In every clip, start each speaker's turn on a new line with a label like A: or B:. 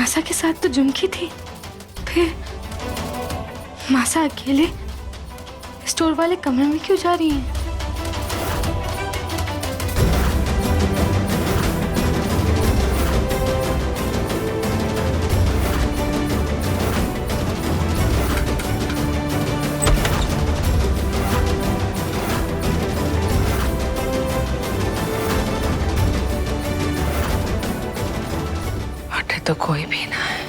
A: मासा के साथ तो झुमकी थी, फिर मासा अकेले स्टोर वाले कमरे में क्यों जा रही हैं?
B: तो कोई भी ना है।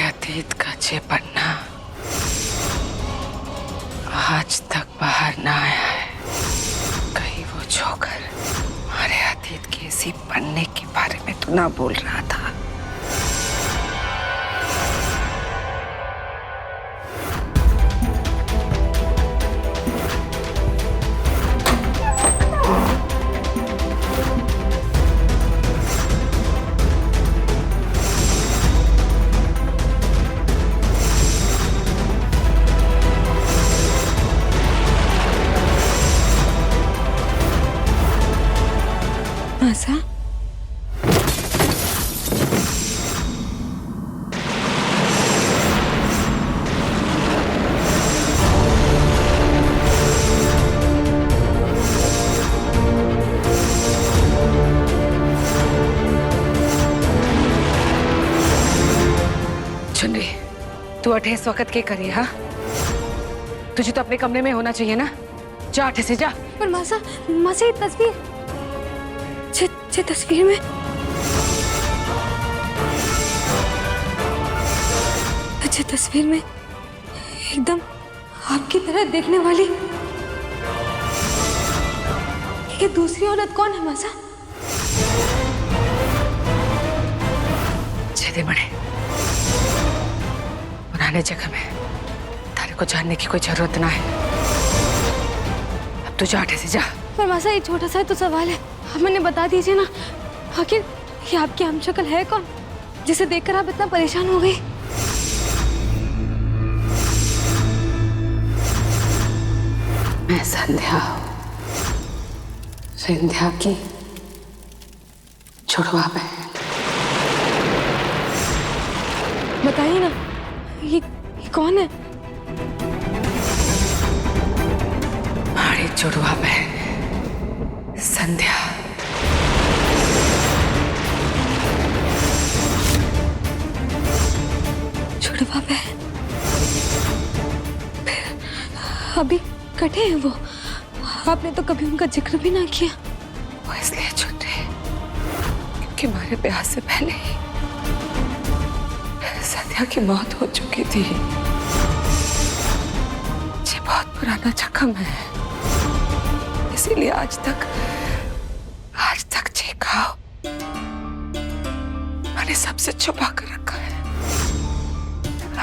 B: अतीत का ये पन्ना आज तक बाहर ना आया है। कहीं वो जोकर हमारे अतीत के इसी पन्ने के बारे में तो ना बोल रहा था।
A: मासा?
B: चुनरी, तू अठे इस वक्त क्या करी? हाँ, तुझे तो अपने कमरे में होना चाहिए ना। जा अठे से जा।
A: पर मासा, मासा ये तस्वीर में अच्छी तस्वीर में एकदम आपकी तरह देखने वाली ये दूसरी औरत कौन है मासा?
B: छेदे बड़े पुराने जगह में तारे को जानने की कोई जरूरत ना है। अब तू जा अठे से जा।
A: पर मासा ये छोटा सा तो सवाल है, आप मैंने बता दीजिए ना, आखिर ये आपकी हमशक्ल है कौन जिसे देखकर आप इतना परेशान हो गई?
B: मैं संध्या हूँ, संध्या की जुड़वा बहन।
A: बताइए ना, ये कौन है?
B: हमारी जुड़वा बहन संध्या।
A: जुड़वा बहन? अभी कटे हैं वो? आपने तो कभी उनका जिक्र भी ना किया।
B: वो इसलिए छूटे क्योंकि हमारे ब्याह से पहले ही संध्या की मौत हो चुकी थी। ये बहुत पुराना जख्म है, इसीलिए आज तक ये घाव मैंने सबसे छुपा कर रखा है।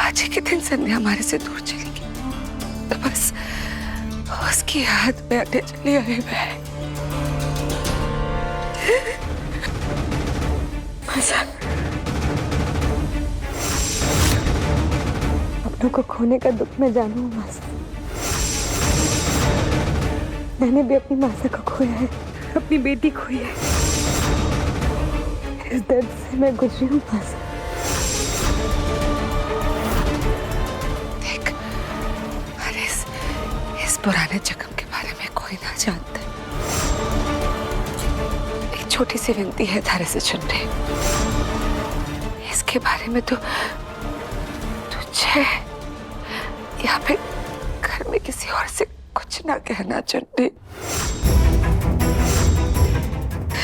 B: आज ही के दिन संध्या हमारे से दूर चलेगी तो बस उसकी याद में अटे चली आई मैं।
A: अपनों को खोने का दुख मैं जानू हूँ मासा। मैंने भी अपनी मासा को खोया है, अपनी बेटी खोई है। इस दर्द से मैं गुजरी हूँ मासा।
B: देख, अरे इस पुराने जख्म के बारे में कोई ना जानता। एक छोटी सी विनती है थारे से चुनरी, इसके बारे में तो तुझे या फिर घर में किसी और से कुछ ना कहना चुन्नी।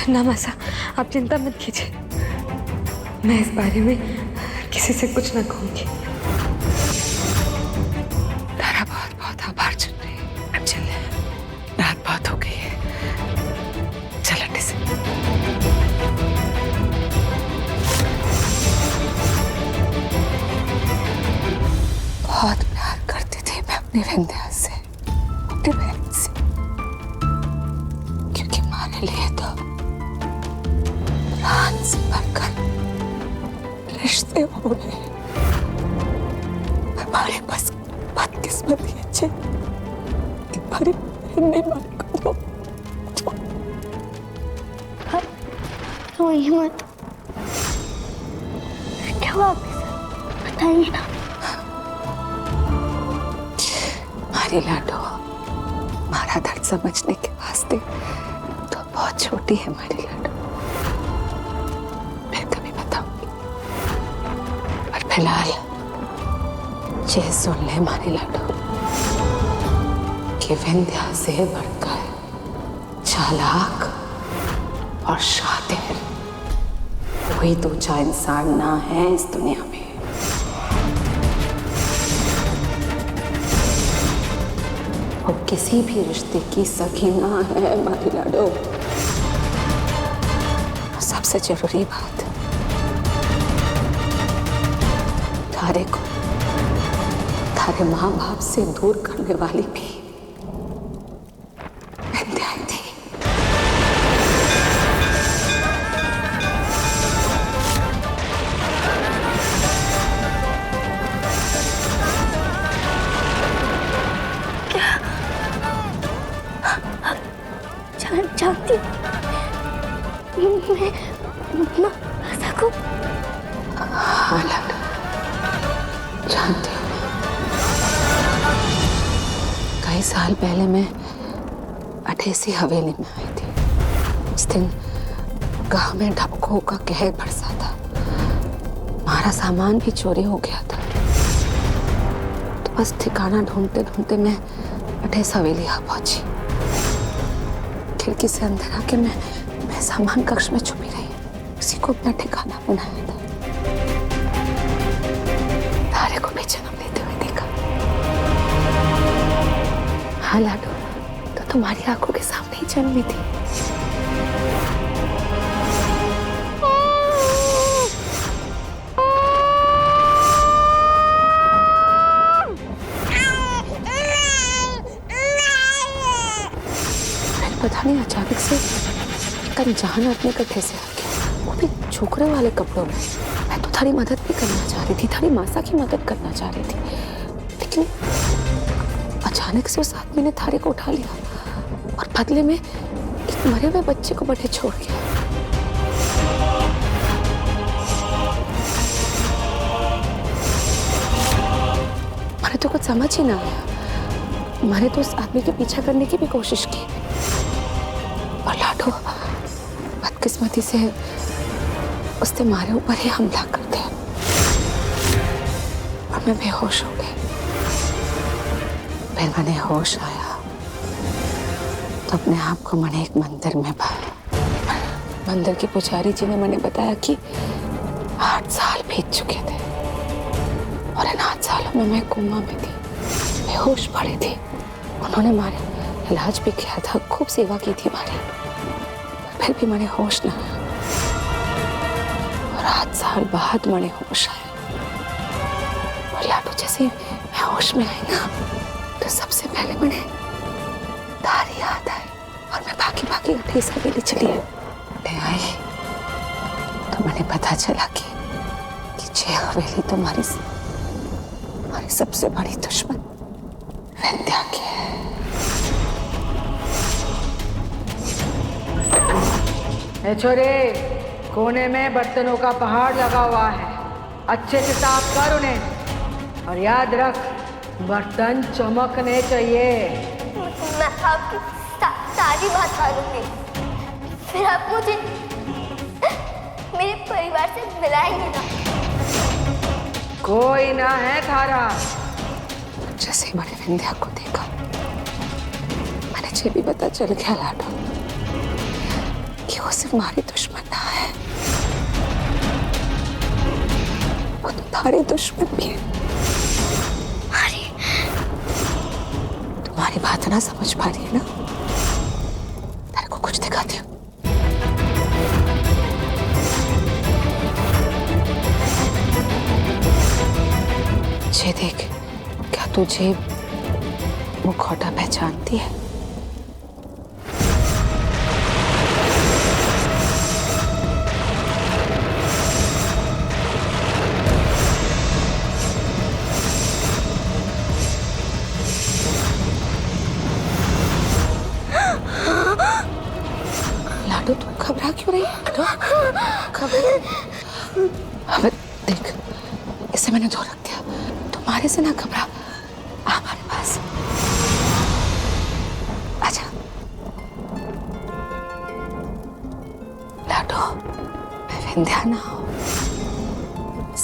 A: ना मासा, आप चिंता मत कीजिए, मैं इस बारे में किसी से कुछ ना कहूंगी।
B: तारा बहुत बहुत आभार चुन्नी। अब चले, रात बहुत हो गई है, चल अंडे से। बहुत प्यार करती थी मैं अपनी विंध्या से, अपनी बहन से, क्योंकि हमारे लिए तो प्राण से बढ़कर रिश्ते हो गए। हमारे बस बदकिस्मती अच्छे कि हमारी बहन ने हमारे को
C: रोइए मत, क्या हुआ आपके साथ बताइए ना।
B: हमारी लाडो, हमारा दर्द समझने के वास्ते तो बहुत छोटी है हमारी लाडो, फिर कभी बताऊंगी। पर फिलहाल ये सुन ले हमारी लाडो कि विंध्या से बढ़कर चालाक और शातिर कोई दूजा इंसान ना है इस दुनिया में। वो किसी भी रिश्ते की सखी ना है हमारी लाडो। सबसे जरूरी बात, तारे को तारे माँ बाप से दूर करने वाली भी विंध्या थी।
C: जानती मैं मासा को।
B: हाँ लाडो, जानती हूँ। कई साल पहले मैं अठेसी हवेली में आई थी। उस दिन गांव में ढपकों का कहर बरसा था, हमारा सामान भी चोरी हो गया था। तो बस ठिकाना ढूंढते ढूंढते मैं अठेस हवेली आ पहुंची। खिड़की से अंदर आके मैं सामान कक्ष में छुपी रही, किसी को अपना ठिकाना बनाया था। तारे को भी जन्म लेते हुए देखा। हाँ लाडो, तो तुम्हारी आंखों के सामने ही जन्मी थी। पता नहीं अचानक से एक अनजान आदमी कट्ठे से आ गया, वो भी छोकरे वाले कपड़ों में। मैं तो थोड़ी मदद भी करना चाह रही थी, थोड़ी मासा की मदद करना चाह रही थी, लेकिन अचानक से उस आदमी ने थारे को उठा लिया और बदले में एक मरे हुए बच्चे को बड़े छोड़ गया। मैंने तो कुछ समझ ही ना आया। मैंने तो उस आदमी के पीछा करने की भी कोशिश की, और लाडो बदकिस्मती से उसने हमारे ऊपर ही हमला कर दिया और मैं बेहोश हो गई। फिर मैंने होश आया तो अपने आप को मैंने एक मंदिर में पाया। मंदिर के पुजारी जी ने मैंने बताया कि 8 साल बीत चुके थे और इन 8 सालों में मैं कोमा में थी, बेहोश पड़ी थी। उन्होंने हमारे इलाज भी किया था, खूब सेवा की थी हमारी, फिर भी मैंने होश न आया। और 8 साल बाद मैंने होश आया। और लाडो जैसे मैं होश में आई ना, तो सबसे पहले मैंने तारी याद आई और मैं भागी भागी अठेस हवेली चली आई। तो मैंने पता चला कि ये हवेली तो हमारी सबसे बड़ी दुश्मन विंध्या की है।
D: छोरे, कोने में बर्तनों का पहाड़ लगा हुआ है, अच्छे से साफ कर उन्हें, और याद रख बर्तन चमकने चाहिए।
C: मैं आपकी सारी बात मानूंगी, फिर आप मुझे मेरे परिवार से मिलाएंगे ना?
D: कोई ना है थारा।
B: जैसे मैंने विंध्या को देखा, मुझे भी पता चल गया लाडो कि वो सिर्फ हमारी दुश्मन ना है, वो तुम्हारी दुश्मन भी है। तुम्हारी बात ना समझ पा रही है ना? तेरे को कुछ दिखाती हूँ। ये देख, क्या तुझे मुखौटा पहचानती है? लाडो तुम घबरा क्यों रही है? अबे देख, इसे मैंने धो रख दिया। तुम्हारे से ना घबरा, आ हमारे पास आजा। लाडो, मैं विंध्या ना हो,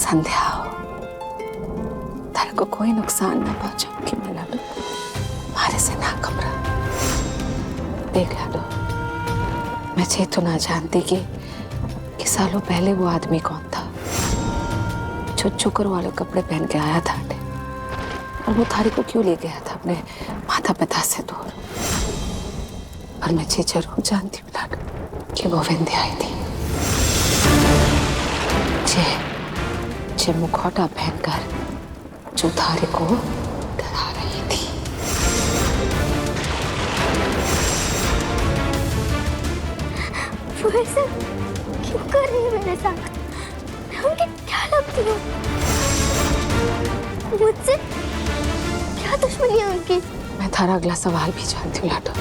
B: संध्या हो, तेरे को कोई नुकसान ना पहुंचाऊंगी मैं लाडो। हमारे से ना घबरा। देख लाडो, मैं ये तो ना जानती कि सालों पहले वो आदमी कौन था जो चुकर वाले कपड़े पहन के आया था और वो थारी को क्यों ले गया था अपने माता पिता से दूर। पर मैं ये जरूर जानती हूँ लाडो कि वो विंध्या आई थी, जे मुखौटा पहनकर जो थारी को डरा रही थी।
C: वो ऐसा क्यों कर रही है मेरे साथ? मैं उनकी क्या लगती हूँ? मुझसे क्या दुश्मनी है उनकी?
B: मैं थारा अगला सवाल भी जानती हूँ लाडो।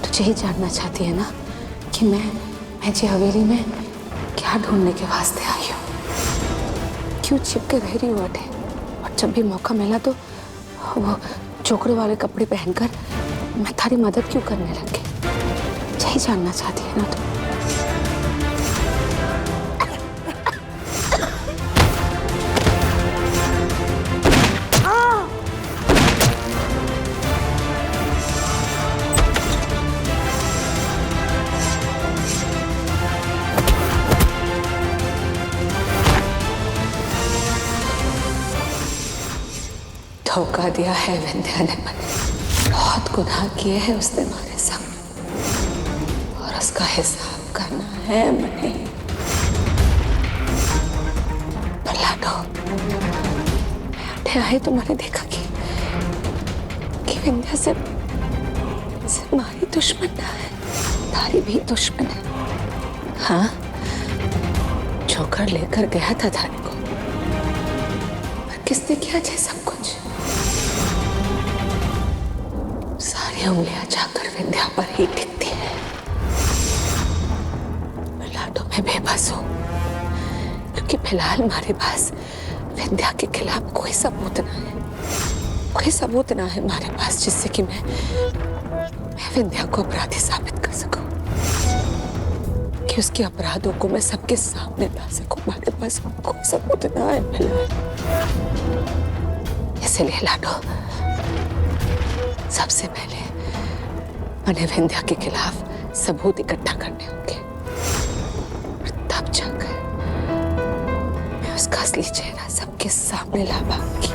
B: तुझे ही जानना चाहती है ना कि मैं जी हवेली में क्या ढूंढने के वास्ते आई हूँ, क्यों छिप के रह रही हूँ अटे, और जब भी मौका मिला तो वो चोकड़े वाले कपड़े पहनकर मैं थारी मदद क्यों करने लगी। यही जानना चाहती है ना तुम? धोखा दिया है विंध्या ने मुझे, बहुत गुनाह किए हैं उसने हमारे सामने, और उसका हिसाब करना है मैंने। पर लाडो, मैं उठे आई तो मैंने देखा कि विंध्या सिर्फ हमारी दुश्मन ना है, तारी भी दुश्मन है। हाँ, चोकर लेकर गया था थारी को, पर किसने किया ये सब कुछ? सारी उंगलियां जाकर विंध्या पर ही टिकती है। लाडो, मैं बेबस हूं क्योंकि फिलहाल हमारे पास विंध्या के खिलाफ कोई सबूत ना है, कोई सबूत ना है हमारे पास जिससे कि मैं विंध्या को अपराधी साबित कर सकूं, कि उसके अपराधों को मैं सबके सामने ला सकूं। हमारे पास कोई सबूत ना है फिलहाल। इसलिए लाडो, सबसे पहले मैंने विंध्या के खिलाफ सबूत इकट्ठा करने होंगे, और तब जाकर मैं उसका असली चेहरा सबके सामने ला पाऊंगी।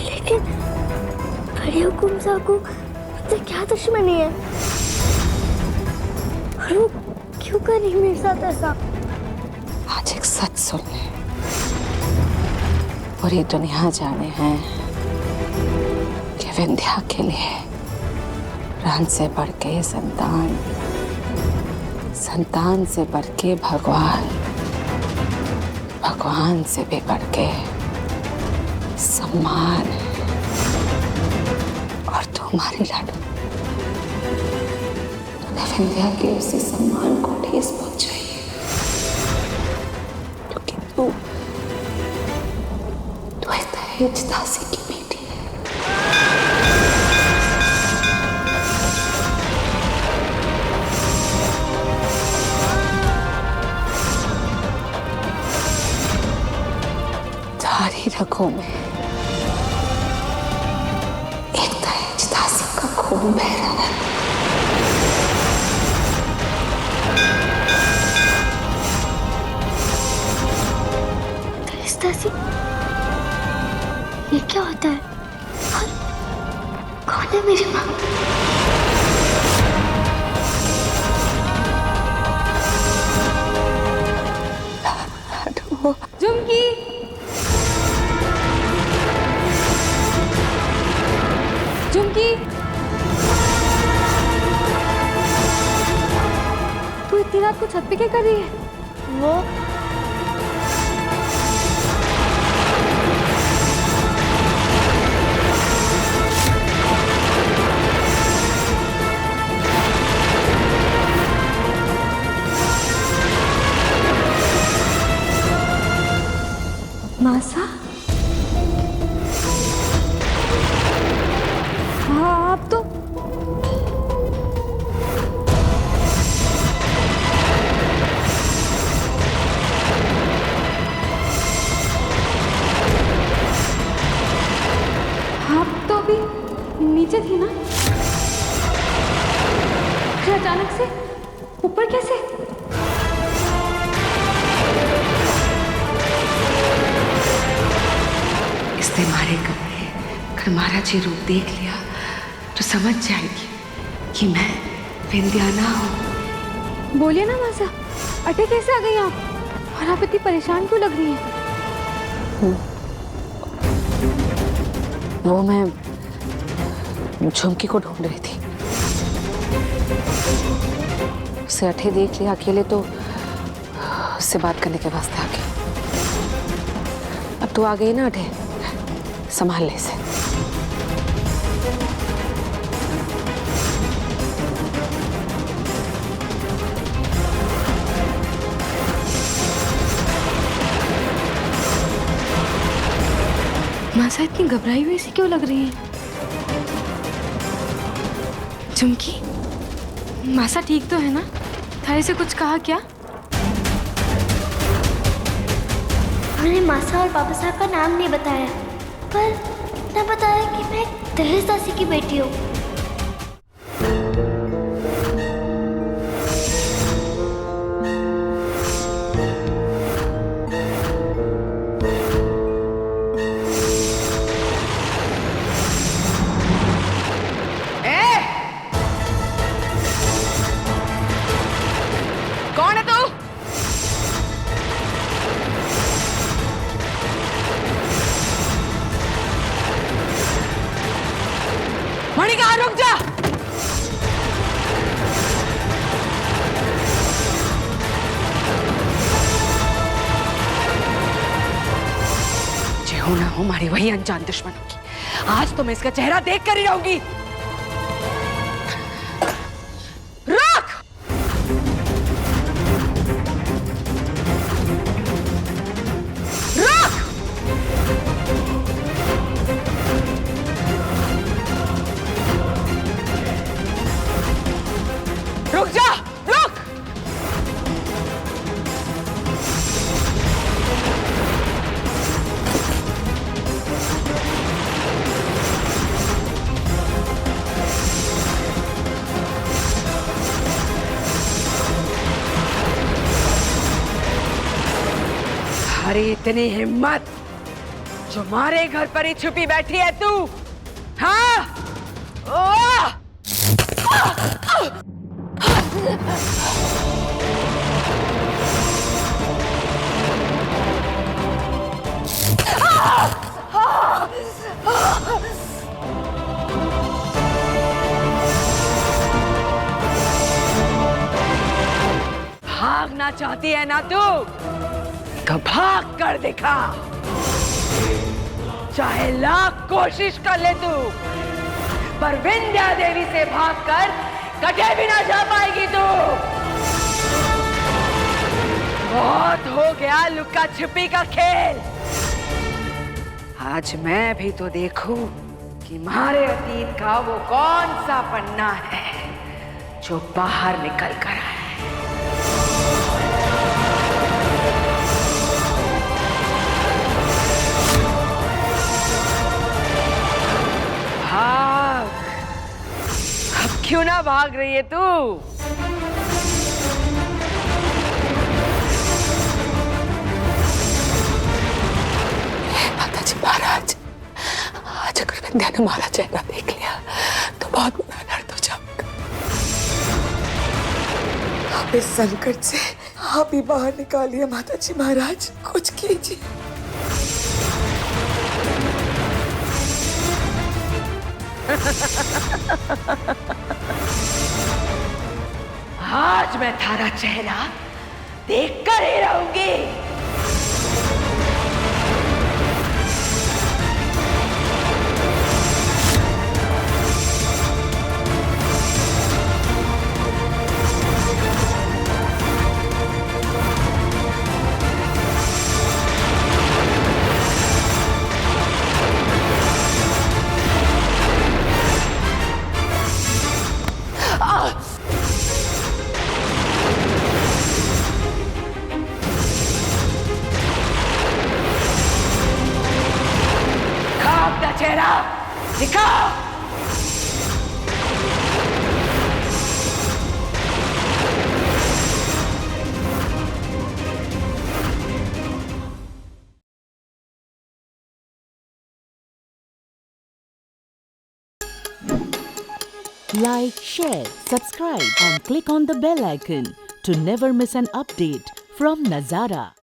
C: लेकिन बड़े हुकुमजा को मुझसे क्या दुश्मनी है? और वो क्यों कर रही मेरे साथ ऐसा?
B: आज एक सच सुन ले, पूरी दुनिया जाने हैं कि विंध्या के लिए प्राण से बढ़ के संतान, संतान से बढ़ के भगवान, भगवान से भी बढ़ के सम्मान, और तू हमारी लाडो, तूने विंध्या के उसी सम्मान को ठेस पहुंचाई है, क्योंकि तू दहेज दासी की बेटी है। थारी रगों में खून बह रहा है।
C: दासी, ये क्या होता है? और कौन है मेरी माँ?
A: झुमकी, झुमकी, तू इतनी रात को छत पे क्या कर रही है?
C: वो
A: मासा? हाँ, आप तो अभी नीचे थी ना? फिर अचानक से ऊपर कैसे?
B: इसने मारे कपड़े अगर महाराज जी रूप देख लिया तो समझ जाएगी कि मैं विंध्याना हूँ।
A: बोलिए ना मासा, अटे कैसे आ गई आप? और आप इतनी परेशान क्यों लग रही हैं?
B: वो मैं झुमकी को ढूंढ रही थी, उसे अठे देख लिया अकेले तो उससे बात करने के वास्ते आ गई। अब तू आ गई ना अठे, संभाल ले इसे।
A: मासा इतनी घबराई हुई सी क्यों लग रही है? झुमकी, मासा ठीक तो है ना? थारे से कुछ कहा क्या?
C: उन्होंने मासा और बाबा साहब का नाम नहीं बताया, पर इतना बताया कि मैं दहेज दासी की बेटी हूँ।
B: कौन है तू? मणिका, रुक जा। जो ना हो मारी वही अनजान दुश्मनों की, आज तो मैं इसका चेहरा देख कर ही रहूंगी। रुक जा, रुक। अरे इतनी हिम्मत जो हमारे घर पर ही छुपी बैठी है तू? हाँ? ओह! भागना चाहती है ना तू? तो भाग कर दिखा, चाहे लाख कोशिश कर ले तू, पर विंध्या देवी से भागकर कटे भी ना जा पाएगी तू। बहुत हो गया लुका छिपी का खेल, आज मैं भी तो देखूं कि हमारे अतीत का वो कौन सा पन्ना है जो बाहर निकल कर आया। भाग,
D: क्यों ना भाग रही है तू?
B: माता जी महाराज, आज अगर विंध्या ने हमारा चेहरा देख लिया तो बहुत बुरा दर्द हो जाएगा। आप इस संकट से आप ही बाहर निकालिए माता जी महाराज, कुछ कीजिए।
D: आज मैं थारा चेहरा देख कर ही रहूंगी। अपना चेहरा दिखाओ।
E: Like, share, subscribe and click on the bell icon to never miss an update from Nazara.